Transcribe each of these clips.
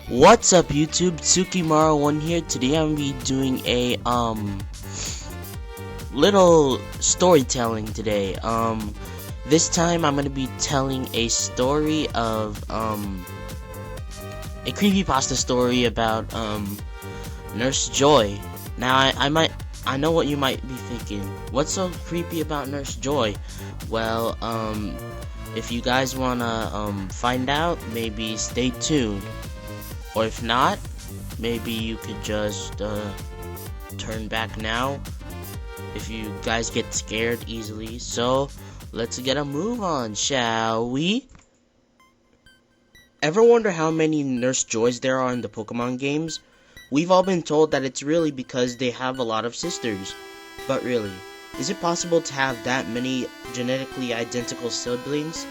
What's up YouTube, Tsukimaro1 here. Today I'm gonna be doing a little storytelling today. This time I'm gonna be telling a story of a creepypasta story about Nurse Joy. Now I know what you might be thinking. What's so creepy about Nurse Joy? Well, if you guys wanna find out, maybe stay tuned. Or if not, maybe you could just turn back now if you guys get scared easily. So let's get a move on, shall we? Ever wonder how many Nurse Joys there are in the Pokemon games? We've all been told that it's really because they have a lot of sisters. But really, is it possible to have that many genetically identical siblings?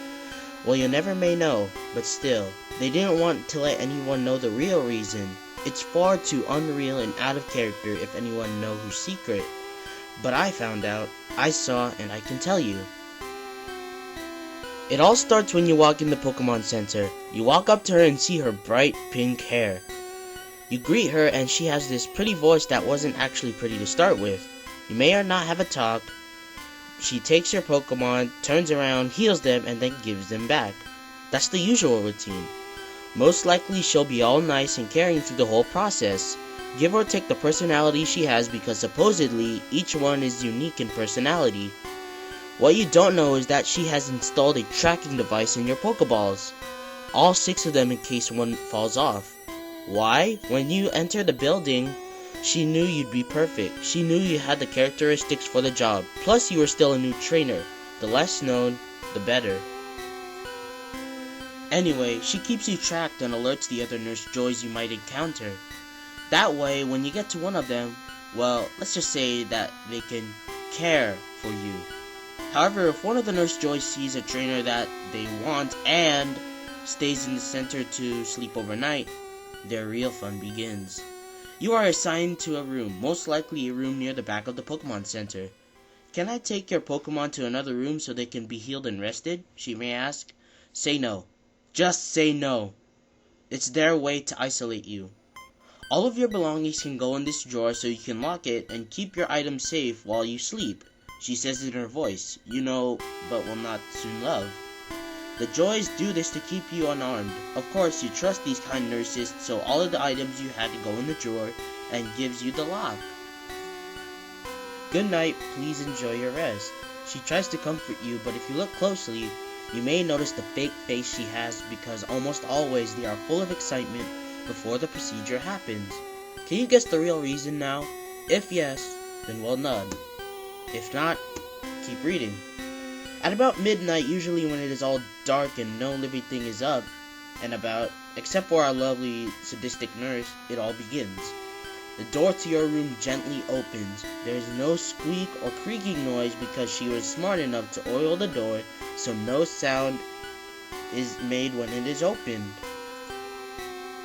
Well, you never may know, but still, they didn't want to let anyone know the real reason. It's far too unreal and out of character if anyone knows whose secret. But I found out, I saw, and I can tell you. It all starts when you walk in the Pokemon Center. You walk up to her and see her bright pink hair. You greet her and she has this pretty voice that wasn't actually pretty to start with. You may or not have a talk. She takes your Pokemon, turns around, heals them, and then gives them back. That's the usual routine. Most likely she'll be all nice and caring through the whole process. Give or take the personality she has, because supposedly each one is unique in personality. What you don't know is that she has installed a tracking device in your Pokeballs. All 6 of them in case one falls off. Why? When you enter the building, she knew you'd be perfect. She knew you had the characteristics for the job. Plus you were still a new trainer. The less known, the better. Anyway, she keeps you tracked and alerts the other Nurse Joys you might encounter. That way, when you get to one of them, well, let's just say that they can care for you. However, if one of the Nurse Joys sees a trainer that they want and stays in the center to sleep overnight, their real fun begins. You are assigned to a room, most likely a room near the back of the Pokemon Center. Can I take your Pokemon to another room so they can be healed and rested? She may ask. Say no. Just say no. It's their way to isolate you. All of your belongings can go in this drawer so you can lock it and keep your items safe while you sleep. She says it in her voice, you know, but will not soon love. The Joys do this to keep you unarmed. Of course, you trust these kind nurses, so all of the items you had to go in the drawer and gives you the lock. Good night, please enjoy your rest. She tries to comfort you, but if you look closely, you may notice the fake face she has, because almost always they are full of excitement before the procedure happens. Can you guess the real reason now? If yes, then well done. If not, keep reading. At about midnight, usually when it is all dark and no living thing is up and about, except for our lovely sadistic nurse, it all begins. The door to your room gently opens. There is no squeak or creaking noise because she was smart enough to oil the door so no sound is made when it is opened.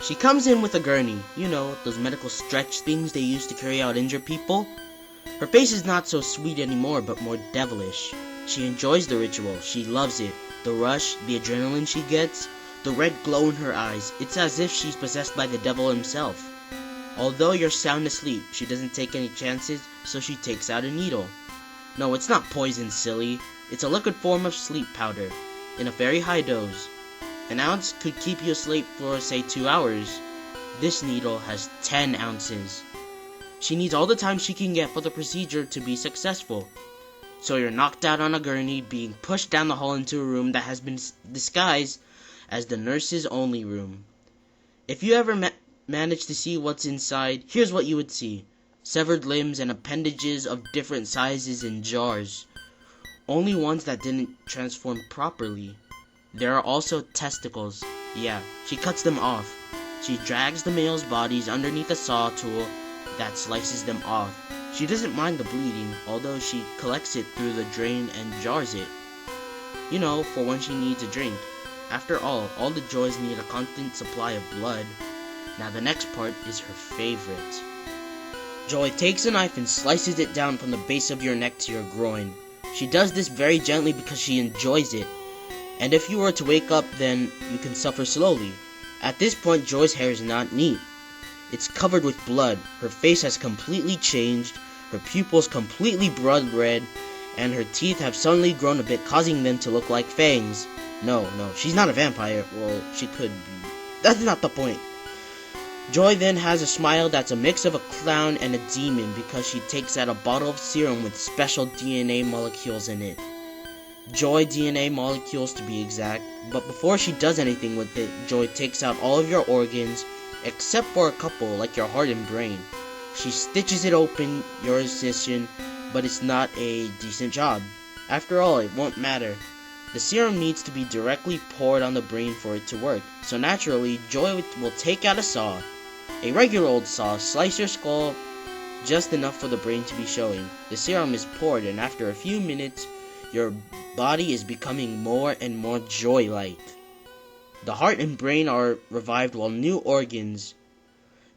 She comes in with a gurney, you know, those medical stretch things they use to carry out injured people. Her face is not so sweet anymore, but more devilish. She enjoys the ritual. She loves it. The rush, the adrenaline she gets, the red glow in her eyes. It's as if she's possessed by the devil himself. Although you're sound asleep, she doesn't take any chances, so she takes out a needle. No, it's not poison, silly. It's a liquid form of sleep powder, in a very high dose. An ounce could keep you asleep for, say, 2 hours. This needle has 10 ounces. She needs all the time she can get for the procedure to be successful. So you're knocked out on a gurney, being pushed down the hall into a room that has been disguised as the nurse's only room. If you ever manage to see what's inside, here's what you would see. Severed limbs and appendages of different sizes in jars. Only ones that didn't transform properly. There are also testicles. Yeah, she cuts them off. She drags the male's bodies underneath a saw tool that slices them off. She doesn't mind the bleeding, although she collects it through the drain and jars it. You know, for when she needs a drink. After all the Joys need a constant supply of blood. Now the next part is her favorite. Joy takes a knife and slices it down from the base of your neck to your groin. She does this very gently because she enjoys it. And if you were to wake up, then you can suffer slowly. At this point, Joy's hair is not neat. It's covered with blood. Her face has completely changed, her pupils completely blood red, and her teeth have suddenly grown a bit, causing them to look like fangs. No, she's not a vampire. Well, she could be. That's not the point. Joy then has a smile that's a mix of a clown and a demon because she takes out a bottle of serum with special DNA molecules in it. Joy DNA molecules to be exact, but before she does anything with it, Joy takes out all of your organs, except for a couple like your heart and brain. She stitches it open, your incision, but it's not a decent job. After all, it won't matter. The serum needs to be directly poured on the brain for it to work, so naturally, Joy will take out a saw. A regular old saw, slice your skull just enough for the brain to be showing. The serum is poured, and after a few minutes, your body is becoming more and more joy-like. The heart and brain are revived while new organs.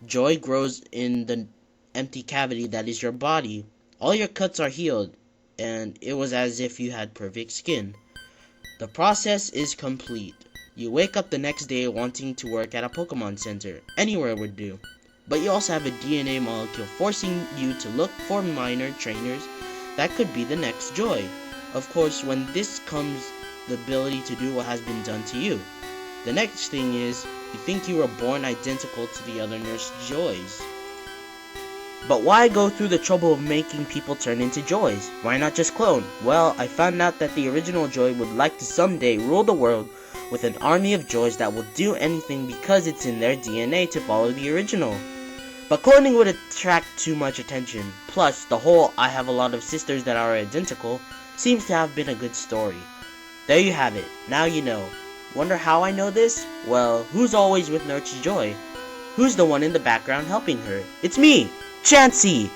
Joy grows in the empty cavity that is your body. All your cuts are healed, and it was as if you had perfect skin. The process is complete. You wake up the next day wanting to work at a Pokemon Center. Anywhere would do. But you also have a DNA molecule forcing you to look for minor trainers that could be the next Joy. Of course, when this comes the ability to do what has been done to you. The next thing is, you think you were born identical to the other Nurse Joys. But why go through the trouble of making people turn into Joys? Why not just clone? Well, I found out that the original Joy would like to someday rule the world with an army of Joys that will do anything because it's in their DNA to follow the original. But cloning would attract too much attention. Plus, the whole I have a lot of sisters that are identical seems to have been a good story. There you have it. Now you know. Wonder how I know this? Well, who's always with Nurse Joy? Who's the one in the background helping her? It's me! Chansey!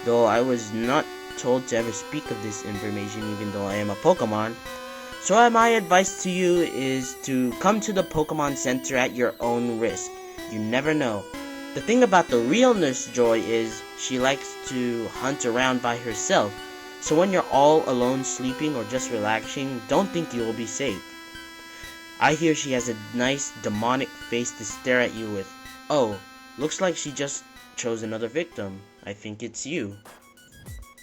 Though I was not told to ever speak of this information even though I am a Pokemon. So my advice to you is to come to the Pokemon Center at your own risk. You never know. The thing about the real Nurse Joy is she likes to hunt around by herself. So when you're all alone sleeping or just relaxing, don't think you will be safe. I hear she has a nice demonic face to stare at you with. Oh, looks like she just chose another victim. I think it's you.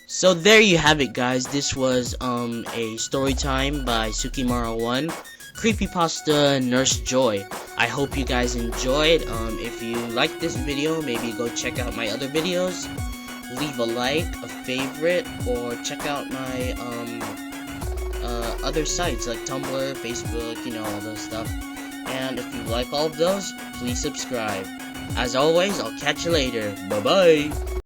So there you have it, guys. This was a story time by Sukimara1, Creepypasta Nurse Joy. I hope you guys enjoyed. If you liked this video, maybe go check out my other videos. Leave a like, a favorite, or check out my other sites like Tumblr, Facebook, all those stuff. And if you like all of those, please subscribe. As always, I'll catch you later. Bye bye.